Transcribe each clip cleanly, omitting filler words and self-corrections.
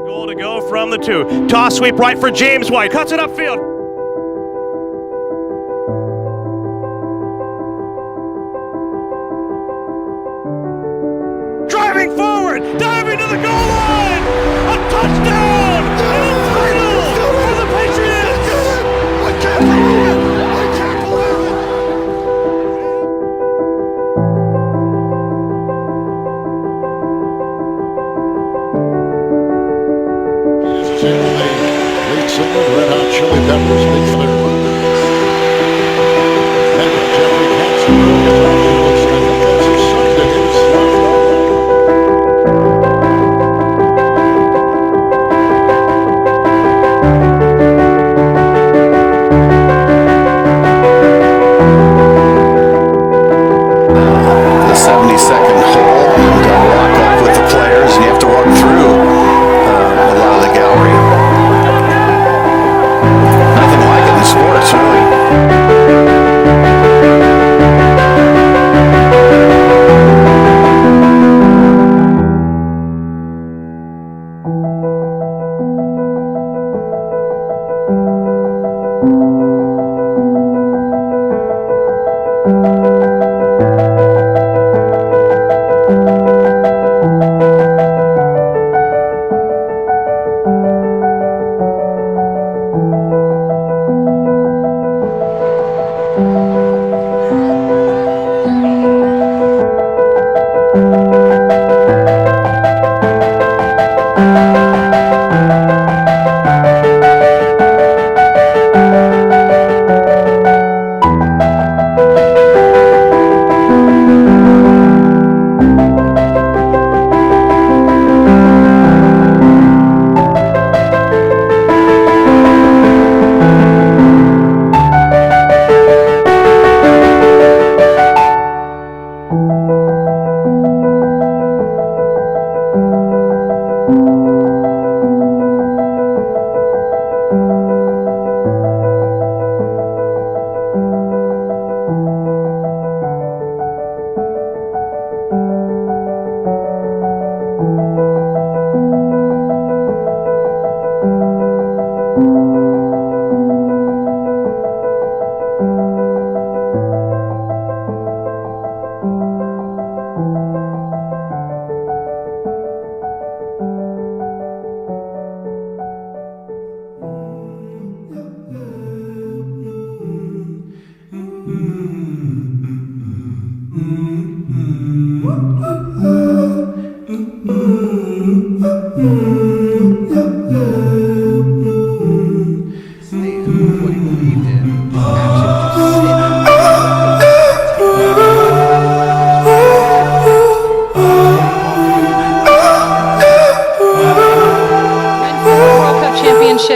Goal to go from the 2. Toss sweep right for James White. Cuts it upfield. Driving forward. Diving to the goal line. A touchdown. And a title for the Patriots. I can't believe it. I can't believe it. Lead singer, Red Hot Chili Peppers, Big Clear. And Jeffrey Hansen, looks like he got some Sundays. The 70-second hole to walk up with the players, and you have to walk through a lot of the gallery. Nothing like it in sports, really.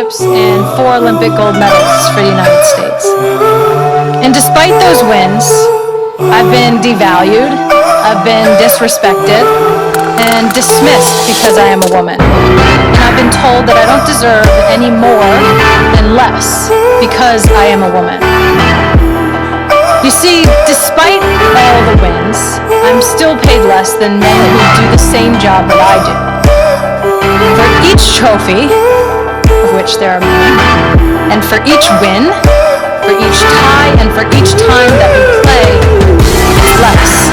And 4 Olympic gold medals for the United States. And despite those wins, I've been devalued, I've been disrespected, and dismissed because I am a woman. And I've been told that I don't deserve any more and less because I am a woman. You see, despite all the wins, I'm still paid less than men who do the same job that I do. For each trophy, of which there are many, and for each win, for each tie, and for each time that we play, it's less.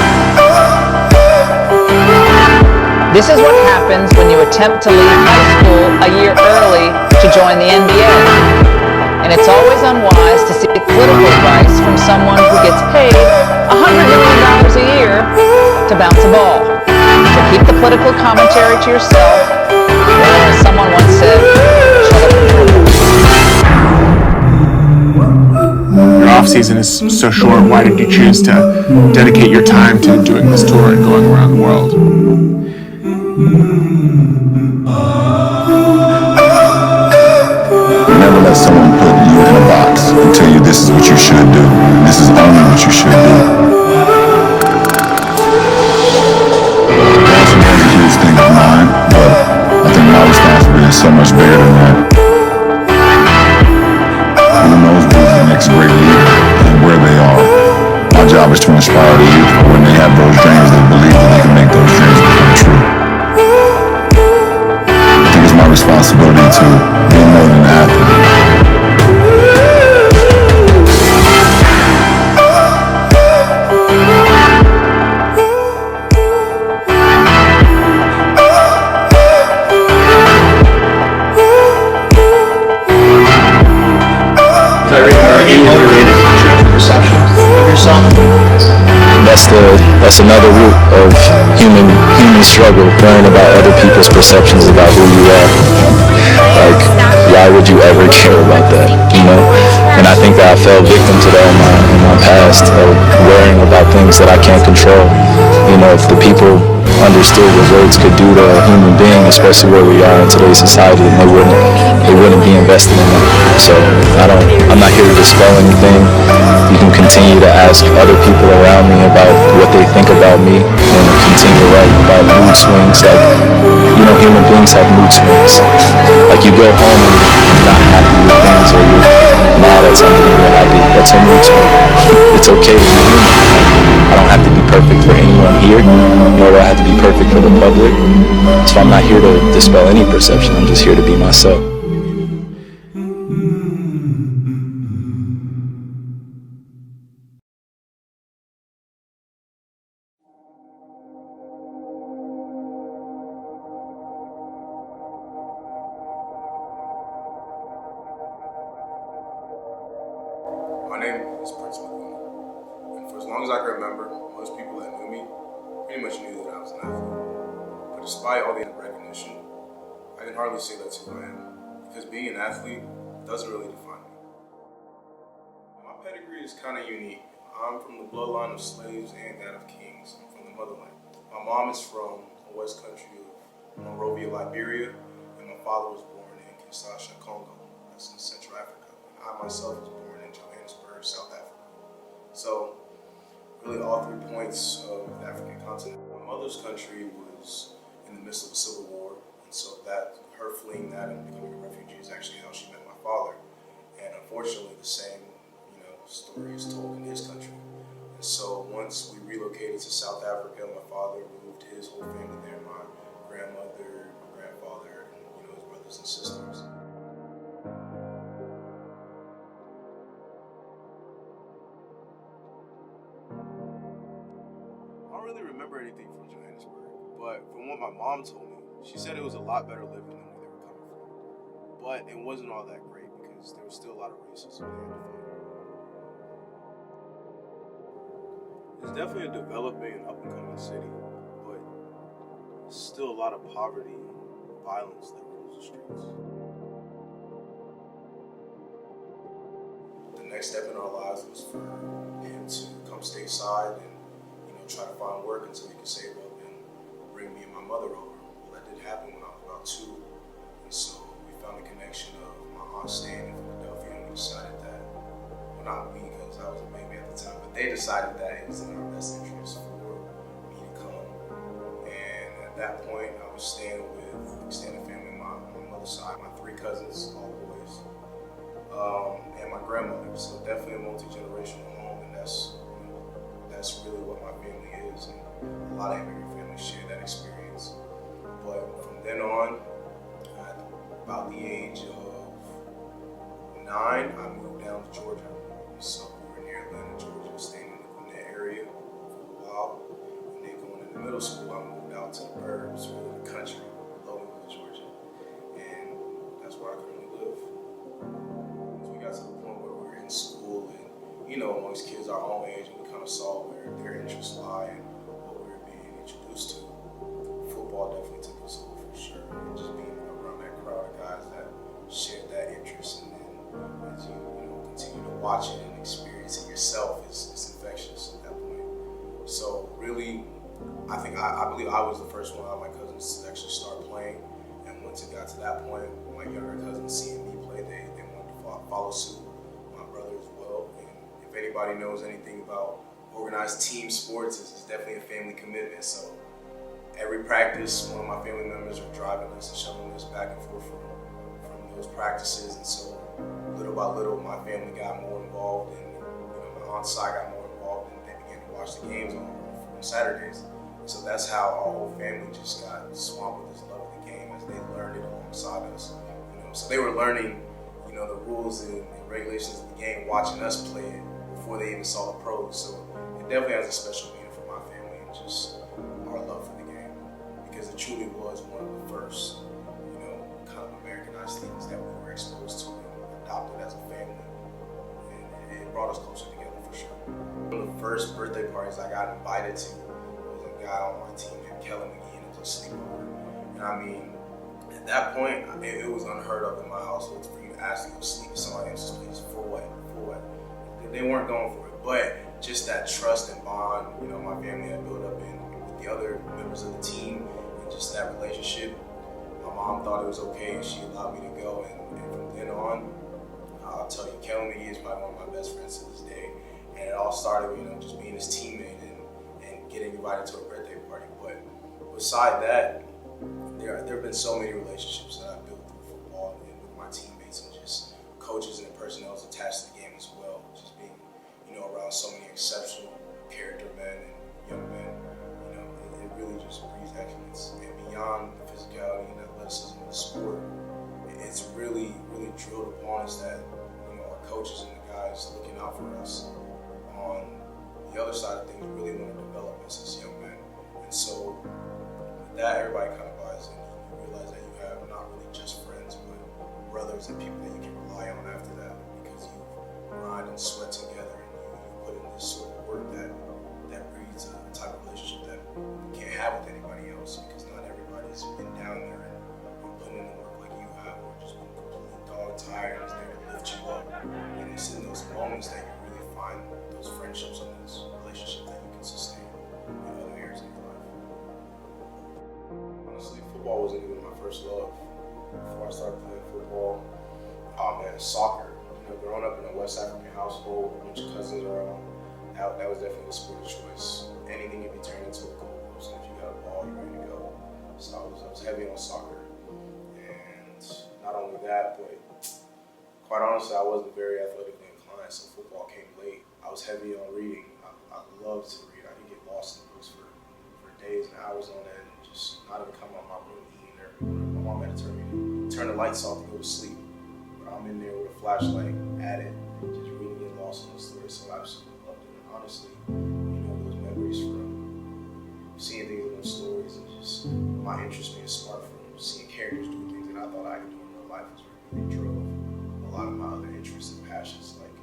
This is what happens when you attempt to leave high school a year early to join the NBA. And it's always unwise to seek political advice from someone who gets paid $100 million a year to bounce a ball. So keep the political commentary to yourself, or as someone once said, shut up and dribble. Your off season is so short. Why did you choose to dedicate your time to doing this tour and going around the world? Never let someone put you in a box and tell you this is what you should do. This is only what you should do. Boston is a huge thing of mine, but I think my responsibility is so much bigger than that. Who knows who's the next great leader and where they are. My job is to inspire the youth when they have those dreams, they believe that they can make those dreams become true. that's another root of human struggle, worrying about other people's perceptions about who you are. Like, why would you ever care about that, you know? And I think that I fell victim to that in my past, of worrying about things that I can't control. You know, if the people understood what words could do to a human being, especially where we are in today's society, and they wouldn't be invested in that. So I'm not here to dispel anything. You can continue to ask other people around me about what they think about me, and continue to write about mood swings. Like, you know, human beings have mood swings. Like, you go home and you're not happy with things, or you're mad at something and you're happy. That's a mood swing. It's okay to be human. I don't have to be perfect for anyone here, nor do I have to be perfect for the public. So I'm not here to dispel any perception. I'm just here to be myself. My name is Prince Maguna, and for as long as I can remember, most people that knew me pretty much knew that I was an athlete. But despite all the recognition, I can hardly say that's who I am, because being an athlete doesn't really define me. My pedigree is kind of unique. I'm from the bloodline of slaves and that of kings. I'm from the motherland. My mom is from the west country of Monrovia, Liberia, and my father was born in Kinshasa, Congo. That's in Central Africa. And I myself was born in Johannesburg, South Africa. So, really all 3 points of the African continent. My mother's country was in the midst of a civil war, and so that her fleeing that and becoming a refugee is actually how she met my father. And unfortunately, the same story is told in his country. And so once we relocated to South Africa, my father moved his whole family there, my grandmother, my grandfather, and his brothers and sisters. I don't really remember anything from Johannesburg, but from what my mom told me, she said it was a lot better living than where they were coming from. But it wasn't all that great because there was still a lot of racism they had to fight. It's definitely a developing and up-and-coming city, but there's still a lot of poverty and violence that rules the streets. The next step in our lives was for him to come stateside and try to find work until he could save up and bring me and my mother over. Well, that did happen when I was about 2, and so we found the connection of my aunt staying in Philadelphia, and we decided that, well, not me because I was a baby at the time, but they decided that it was in our best interest for me to come. And at that point, I was staying with extended family on my mother's side, my 3 cousins, all boys, and my grandmother. So definitely a multi-generational home, and that's really what my family is, and a lot of immigrant families share that experience. But from then on, at about the age of 9, I moved down to Georgia. So we were near Atlanta, Georgia, staying in the Gwinnett area for a while. And then going into middle school, I moved out to the burbs, really the country, Loganville, Georgia. And that's where I currently live. So we got to the point where we were in school, and amongst kids our own age, we kind of saw where their interests lie and what we were being introduced to. Football definitely took us over for sure. And just being around that crowd of guys that shared that interest, and then as you continue to watch it and experience it yourself, it's infectious at that point. So really, I believe I was the first one out of my cousins to actually start playing. And once it got to that point, my younger cousins seeing me play, they wanted to follow suit. My brother as well. And if anybody knows anything about organized team sports, it's definitely a family commitment. So every practice, one of my family members are driving us and shuttling us back and forth from those practices. And so little by little, my family got more involved, and my aunt's side got more involved, and they began to watch the games on Saturdays. So that's how our whole family just got swamped with this love of the game as they learned it alongside us. So they were learning, the rules and regulations of the game, watching us play it before they even saw the pros. So it definitely has a special meaning for my family and just our love for the game, because it truly was one of the first, kind of Americanized things that we were exposed to and adopted as a family, and it brought us closer together for sure. One of the first birthday parties I got invited to was a guy on my team named Kelly McGee, and it was a sleepover. And I mean, at that point, it was unheard of in my household for you to ask to go sleep at somebody else's place. For what? For what? They weren't going for it. But just that trust and bond, you know, my family had built up in with the other members of the team, and just that relationship. My mom thought it was okay, and she allowed me to go. And from then on, I'll tell you, Kelly McGee is probably one of my best friends to this day. And it all started, you know, just being his teammate and getting invited to a birthday party. But beside that, there have been so many relationships that I've built through football and with my teammates and just coaches and the personnel attached to the game as well. Just being, you know, around so many exceptional character men and young men, you know, it really just breeds excellence. And beyond the physicality and athleticism of the sport, it's really, really drilled upon us that, you know, our coaches and the guys looking out for us on the other side of things really want to develop us as young men. And so with that, everybody kind of buys in. You realize that you have not really just friends, but brothers and people that you can rely on after that, because you grind and sweat together and you put in this sort of work that breeds a type of relationship that you can't have with anybody else, because not everybody's been down there and putting in the work like you have, or just been completely dog-tired and is there to lift you up. And it's in those moments that you really find those friendships and those relationships that you can sustain in other areas of your life. Honestly, football wasn't even my first love. Before I started playing football, soccer. You know, growing up in a West African household, a bunch of cousins around, that was definitely the sport of choice. Anything could be turned into a goal post, and if you got a ball, you're ready to go. So I was heavy on soccer. And not only that, but quite honestly, I wasn't very athletically inclined, so football came late. I was heavy on reading. I loved to read. I could get lost in books for days and hours on end, and just not even come out of my room eating everywhere. My mom had to turn the lights off to go to sleep. But I'm in there with a flashlight at it, just reading and lost in the story, so I absolutely loved it. And honestly, you know, those memories from seeing things in those stories and just my interest being sparked from seeing characters do things that I thought I could do in real life was what really drove a lot of my other interests and passions, like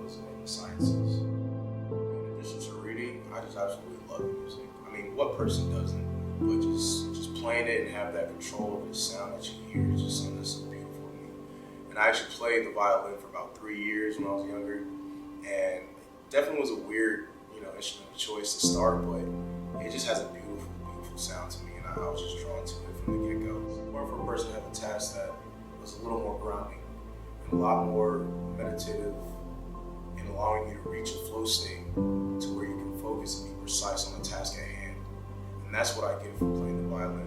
those in the sciences. In addition to reading, I just absolutely love music. I mean, what person doesn't? But just playing it and have that control over the sound that you hear is just something that's so beautiful to me. And I actually played the violin for about 3 years when I was younger, and it definitely was a weird, you know, instrument of choice to start, but it just has a beautiful, beautiful sound to me, and I was just drawn to it from the get-go. Or for a person to have a task that was a little more grounding and a lot more meditative in allowing you to reach a flow state to where you can focus and be precise on the task at hand. And that's what I get from playing the violin.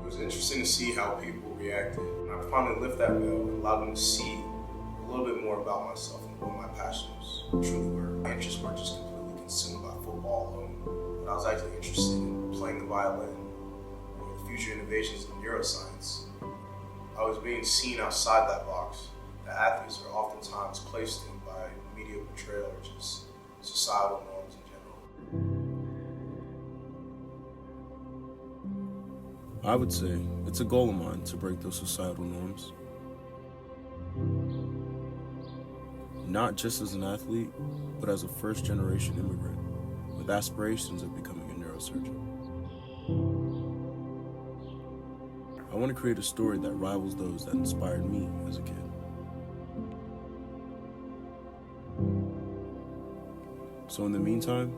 It was interesting to see how people reacted. And I finally lift that veil and allowed them to see a little bit more about myself and what my passions truly were. My interests weren't just completely consumed by football alone, but I was actually interested in playing the violin or the future innovations in neuroscience. I was being seen outside that box that athletes are oftentimes placed in by media portrayal or just societal norms in general. I would say it's a goal of mine to break those societal norms. Not just as an athlete, but as a first-generation immigrant with aspirations of becoming a neurosurgeon. I want to create a story that rivals those that inspired me as a kid. So in the meantime,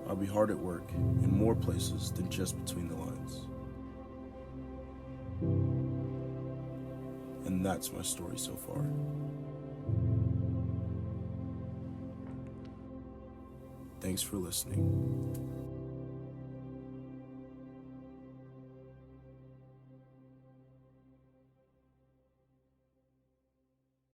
I'll be hard at work in more places than just between the lines. And that's my story so far. Thanks for listening.